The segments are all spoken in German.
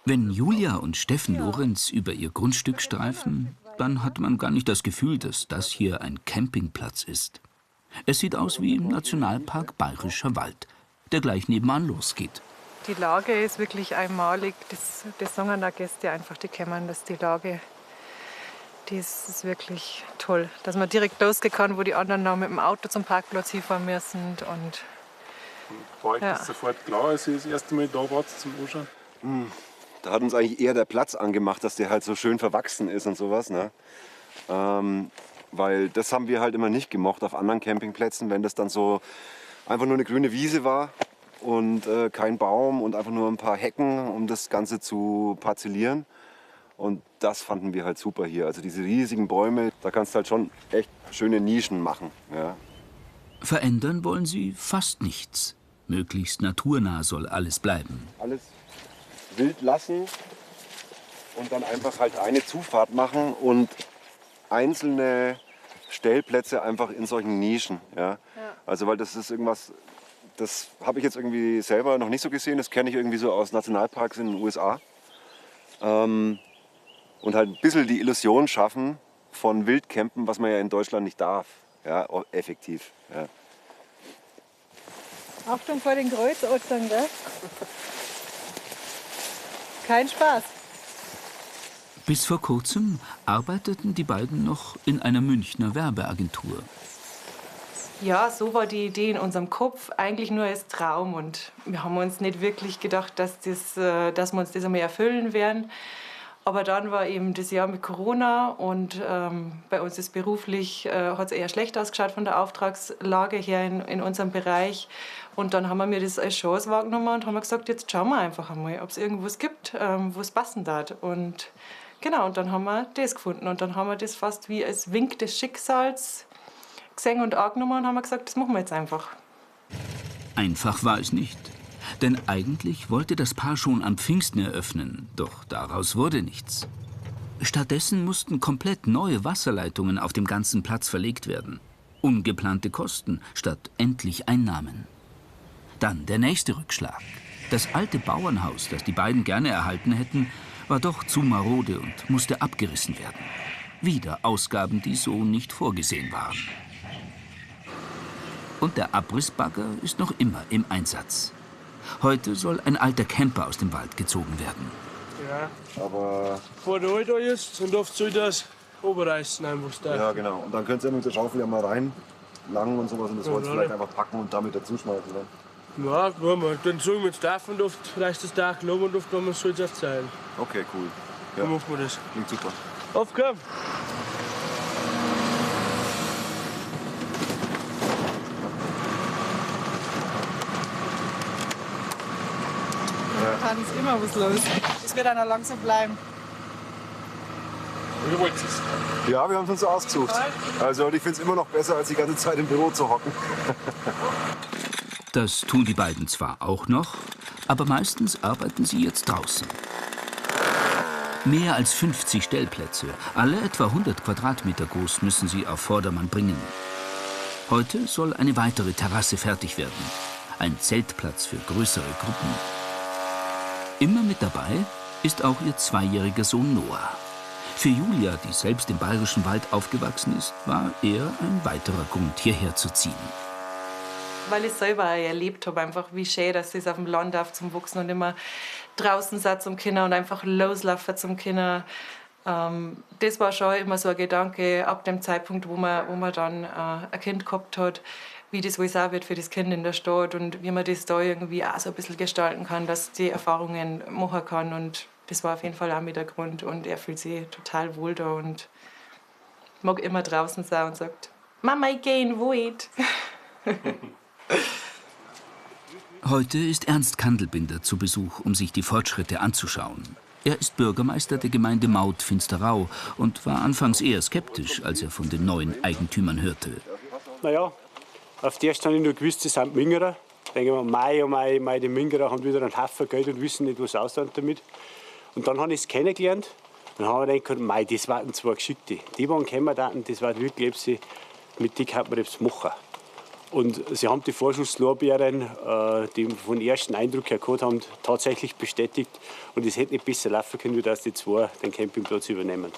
Wenn Julia und Steffen Lorenz über ihr Grundstück streifen, dann hat man gar nicht das Gefühl, dass das hier ein Campingplatz ist. Es sieht aus wie im Nationalpark Bayerischer Wald, der gleich nebenan losgeht. Die Lage ist wirklich einmalig. Das sagen auch Gäste einfach, die kommen, dass die Lage, die ist wirklich toll. Dass man direkt losgehen kann, wo die anderen noch mit dem Auto zum Parkplatz hinfahren müssen. Und war euch das sofort klar, als ihr das erste Mal da wart zum Anschauen? Da hat uns eigentlich eher der Platz angemacht, dass der halt so schön verwachsen ist und sowas. Ne? Weil das haben wir halt immer nicht gemocht auf anderen Campingplätzen, wenn das dann so einfach nur eine grüne Wiese war und kein Baum und einfach nur ein paar Hecken, um das Ganze zu parzellieren. Und das fanden wir halt super hier. Also diese riesigen Bäume, da kannst du halt schon echt schöne Nischen machen. Ja. Verändern wollen sie fast nichts. Möglichst naturnah soll alles bleiben. Alles wild lassen und dann einfach halt eine Zufahrt machen und einzelne Stellplätze einfach in solchen Nischen. Ja. Also weil das ist irgendwas, das habe ich jetzt irgendwie selber noch nicht so gesehen. Das kenne ich irgendwie so aus Nationalparks in den USA. Und halt ein bisschen die Illusion schaffen von Wildcampen, was man ja in Deutschland nicht darf. Ja, effektiv. Ja. Achtung vor den Kreuzottern, gell? Kein Spaß. Bis vor kurzem arbeiteten die beiden noch in einer Münchner Werbeagentur. Ja, so war die Idee in unserem Kopf, eigentlich nur als Traum. Und wir haben uns nicht wirklich gedacht, dass wir uns das einmal erfüllen werden. Aber dann war eben das Jahr mit Corona und bei uns ist beruflich, hat es eher schlecht ausgeschaut von der Auftragslage her in unserem Bereich. Und dann haben wir das als Chance wahrgenommen und haben gesagt, jetzt schauen wir einfach einmal, ob es irgendwas gibt, wo es passen darf. Und genau, und dann haben wir das gefunden. Und dann haben wir das fast wie als Wink des Schicksals gesehen und angenommen und haben gesagt, das machen wir jetzt einfach. Einfach war es nicht. Denn eigentlich wollte das Paar schon am Pfingsten eröffnen, doch daraus wurde nichts. Stattdessen mussten komplett neue Wasserleitungen auf dem ganzen Platz verlegt werden. Ungeplante Kosten statt endlich Einnahmen. Dann der nächste Rückschlag. Das alte Bauernhaus, das die beiden gerne erhalten hätten, war doch zu marode und musste abgerissen werden. Wieder Ausgaben, die so nicht vorgesehen waren. Und der Abrissbagger ist noch immer im Einsatz. Heute soll ein alter Camper aus dem Wald gezogen werden. Ja, Aber vor der Alt ist und oft soll das oberreißen einfach da. ja, genau. Und dann könnt ihr mit der Schaufel ja mal rein, lang und sowas und das Holz vielleicht einfach packen und damit dazu schmeißen. Ne? Ja, dann sagen wir jetzt darf und oft reißt das Dach loben und oft kann man es so auf Zeilen. Okay, cool. Ja. Dann machen wir das. Klingt super. Auf, komm! Da ist immer was los. Es wird einer langsam bleiben. Wie wollt ihr es? Ja, wir haben es uns so ausgesucht. Also ich finde es immer noch besser, als die ganze Zeit im Büro zu hocken. Das tun die beiden zwar auch noch, aber meistens arbeiten sie jetzt draußen. Mehr als 50 Stellplätze, alle etwa 100 Quadratmeter groß, müssen sie auf Vordermann bringen. Heute soll eine weitere Terrasse fertig werden. Ein Zeltplatz für größere Gruppen. Immer mit dabei ist auch ihr 2-jähriger Sohn Noah. Für Julia, die selbst im Bayerischen Wald aufgewachsen ist, war er ein weiterer Grund, hierher zu ziehen. Weil ich selber erlebt habe, einfach wie schön, dass es auf dem Land darf zum Wachsen und immer draußen sein zum Kinder und einfach loslaufen zum Kinder. Das war schon immer so ein Gedanke ab dem Zeitpunkt, wo man dann ein Kind gehabt hat, wie das wohl sein wird für das Kind in der Stadt und wie man das da irgendwie auch so ein bisschen gestalten kann, dass die Erfahrungen machen kann. Und das war auf jeden Fall auch mit der Grund. Und er fühlt sich total wohl da und mag immer draußen sein und sagt, Mama, ich gehe in den Wald. Heute ist Ernst Kandelbinder zu Besuch, um sich die Fortschritte anzuschauen. Er ist Bürgermeister der Gemeinde Maut-Finsterau und war anfangs eher skeptisch, als er von den neuen Eigentümern hörte. Naja, auf der Stelle habe ich nur gewusst, das sind Mingerer. Da denke ich mir, Mei, die Mingerer haben wieder einen Haufen Geld und wissen nicht, was ausland damit. Und dann habe ich es kennengelernt. Und dann habe ich gedacht, Mei, das waren zwei Geschickte. Die waren gekommen, das waren wirklich, mit denen kann man etwas machen. Und sie haben die Vorschusslorbeeren, die wir von ersten Eindruck her gehabt haben, tatsächlich bestätigt. Und es hätte nicht besser laufen können, wie dass die zwei den Campingplatz übernehmen.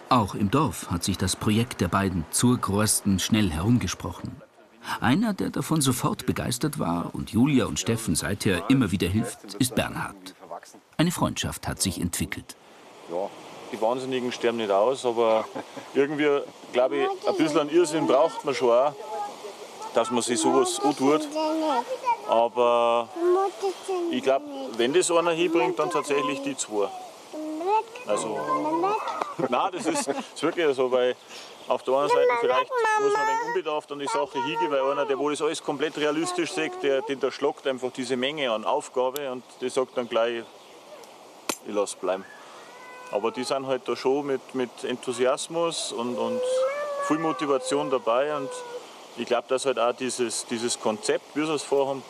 Auch im Dorf hat sich das Projekt der beiden Zurgrosten schnell herumgesprochen. Einer, der davon sofort begeistert war und Julia und Steffen seither immer wieder hilft, ist Bernhard. Eine Freundschaft hat sich entwickelt. Ja, die Wahnsinnigen sterben nicht aus, aber irgendwie, glaube ich, ein bisschen an Irrsinn braucht man schon auch, dass man sich sowas antut. Aber ich glaube, wenn das einer hinbringt, dann tatsächlich die zwei. Also, nein, das ist wirklich so, weil auf der einen Seite vielleicht muss man ein wenig unbedarft an die Sache hingehen, weil einer, der wo das alles komplett realistisch sieht, der schlagt einfach diese Menge an Aufgabe und der sagt dann gleich, ich lasse bleiben. Aber die sind halt da schon mit Enthusiasmus und viel Motivation dabei und ich glaube, dass halt auch dieses Konzept, wie sie es vorhaben,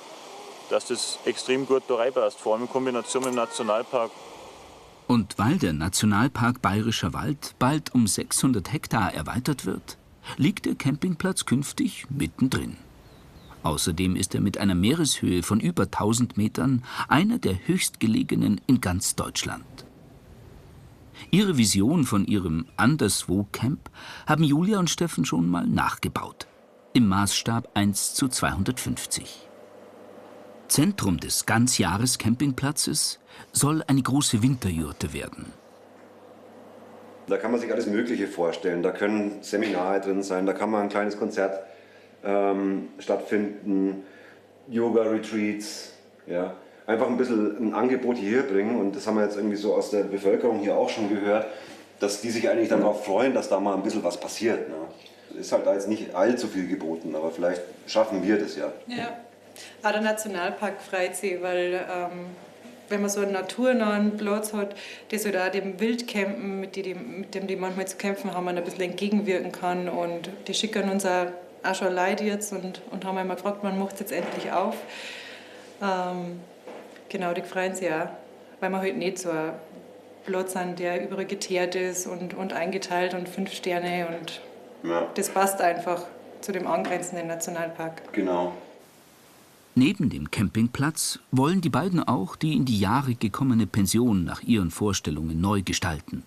dass das extrem gut da reinpasst, vor allem in Kombination mit dem Nationalpark. Und weil der Nationalpark Bayerischer Wald bald um 600 Hektar erweitert wird, liegt der Campingplatz künftig mittendrin. Außerdem ist er mit einer Meereshöhe von über 1000 Metern einer der höchstgelegenen in ganz Deutschland. Ihre Vision von ihrem Anderswo-Camp haben Julia und Steffen schon mal nachgebaut. Im Maßstab 1:250. Zentrum des Ganzjahres-Campingplatzes soll eine große Winterjurte werden. Da kann man sich alles Mögliche vorstellen. Da können Seminare drin sein, da kann man ein kleines Konzert stattfinden, Yoga-Retreats. Ja. Einfach ein bisschen ein Angebot hierher bringen. Und das haben wir jetzt irgendwie so aus der Bevölkerung hier auch schon gehört, dass die sich eigentlich darauf freuen, dass da mal ein bisschen was passiert. Ne? Ist halt da jetzt nicht allzu viel geboten, aber vielleicht schaffen wir das ja. Ja, auch der Nationalpark freut sich, weil wenn man so einen naturnahen Platz hat, das halt auch dem Wildcampen, mit dem die manchmal zu kämpfen haben, ein bisschen entgegenwirken kann. Und die schicken uns auch schon Leute jetzt und haben einmal gefragt, wann macht es jetzt endlich auf. Genau, die freuen sich auch, weil wir halt nicht so ein Platz sind, der überall geteert ist und eingeteilt und 5 Sterne und Ja. das passt einfach zu dem angrenzenden Nationalpark. Genau. Neben dem Campingplatz wollen die beiden auch die in die Jahre gekommene Pension nach ihren Vorstellungen neu gestalten.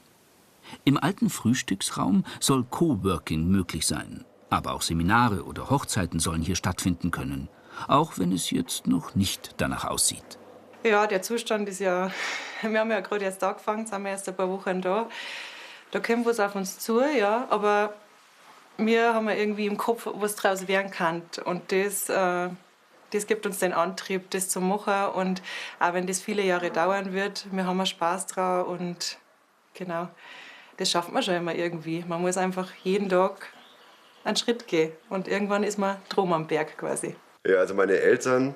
Im alten Frühstücksraum soll Coworking möglich sein. Aber auch Seminare oder Hochzeiten sollen hier stattfinden können. Auch wenn es jetzt noch nicht danach aussieht. Ja, der Zustand ist ja, wir haben ja gerade erst angefangen, sind wir erst ein paar Wochen da. Da kommt was auf uns zu, ja, aber wir haben ja irgendwie im Kopf, was draus werden kann. Und das gibt uns den Antrieb, das zu machen. Und auch wenn das viele Jahre dauern wird, wir haben Spaß dran und genau, das schafft man schon immer irgendwie. Man muss einfach jeden Tag einen Schritt gehen und irgendwann ist man drum am Berg quasi. Ja, also meine Eltern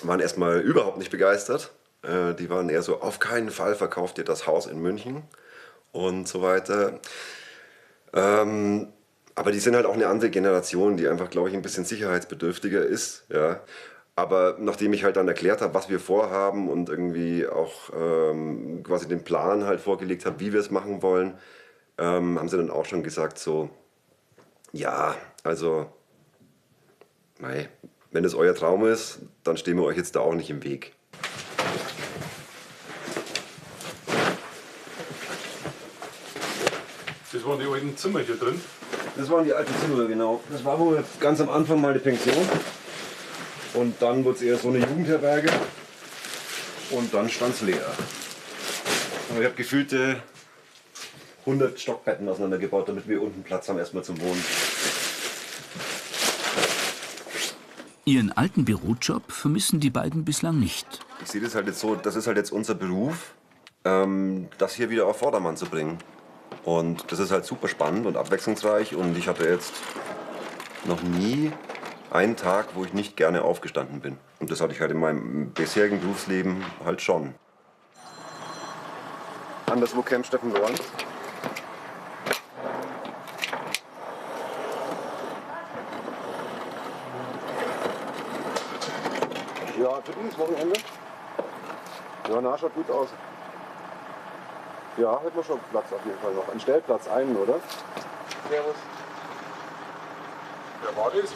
waren erstmal überhaupt nicht begeistert. Die waren eher so, auf keinen Fall verkauft ihr das Haus in München und so weiter. Aber die sind halt auch eine andere Generation, die einfach, glaube ich, ein bisschen sicherheitsbedürftiger ist. Ja. Aber nachdem ich halt dann erklärt habe, was wir vorhaben und irgendwie auch quasi den Plan halt vorgelegt habe, wie wir es machen wollen, haben sie dann auch schon gesagt so, ja, also, mei, wenn das euer Traum ist, dann stehen wir euch jetzt da auch nicht im Weg. Das waren die alten Zimmer hier drin? Das waren die alten Zimmer, genau. Das war wohl ganz am Anfang mal eine Pension. Und dann wurde es eher so eine Jugendherberge. Und dann stand es leer. Aber ich habe gefühlte 100 Stockbetten auseinandergebaut, damit wir unten Platz haben erstmal zum Wohnen. Ihren alten Bürojob vermissen die beiden bislang nicht. Ich sehe das halt jetzt so, das ist halt jetzt unser Beruf, das hier wieder auf Vordermann zu bringen. Und das ist halt super spannend und abwechslungsreich. Und ich hatte jetzt noch nie einen Tag, wo ich nicht gerne aufgestanden bin. Und das hatte ich halt in meinem bisherigen Berufsleben halt schon. Anderswo Camp Steffen Lorenz. Ja, für dieses Wochenende? Ja, na, schaut gut aus. Ja, hätten wir schon Platz auf jeden Fall noch. Ein Stellplatz einen, oder? Servus. Ja, Wer war das?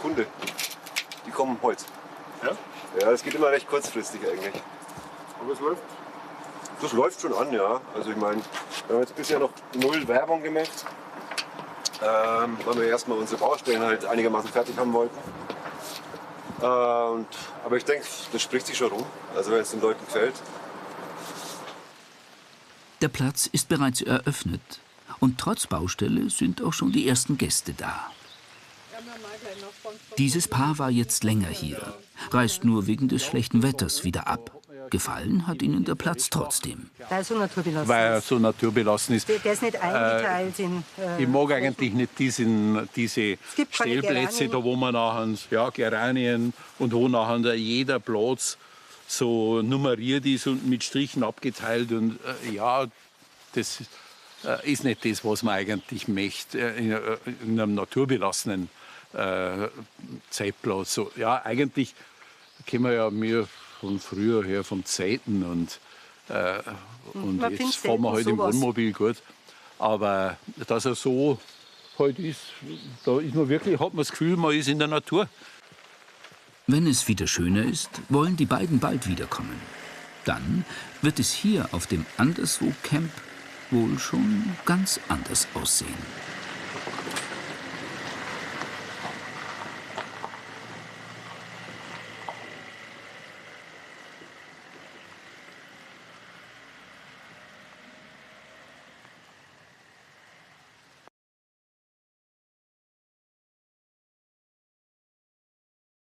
Kunde. Die kommen Holz. Ja? Ja, das geht immer recht kurzfristig eigentlich. Aber es läuft. Das läuft schon an, ja. Also ich meine, wir haben jetzt bisher noch 0 Werbung gemacht, weil wir erstmal unsere Baustellen halt einigermaßen fertig haben wollten. Aber ich denke, das spricht sich schon rum, also wenn es den Leuten gefällt. Der Platz ist bereits eröffnet. Und trotz Baustelle sind auch schon die ersten Gäste da. Dieses Paar war jetzt länger hier, reist nur wegen des schlechten Wetters wieder ab. Gefallen hat ihnen der Platz trotzdem. Weil so naturbelassen Weil er so naturbelassen ist. Der ist nicht eingeteilt in... Ich mag eigentlich nicht diese gibt keine Stellplätze, Geranien. da wo man nachher, ja, Geranien und wo nachher jeder Platz so nummeriert ist und mit Strichen abgeteilt. Und ja, das ist nicht das, was man eigentlich möchte in einem naturbelassenen Zeltplatz. So, ja, eigentlich kennen wir ja mehr von früher her vom Zeiten und jetzt fahren wir halt im Wohnmobil gut. Aber dass er so halt ist, da ist man wirklich, hat man das Gefühl, man ist in der Natur. Wenn es wieder schöner ist, wollen die beiden bald wiederkommen. Dann wird es hier auf dem Anderswo-Camp wohl schon ganz anders aussehen.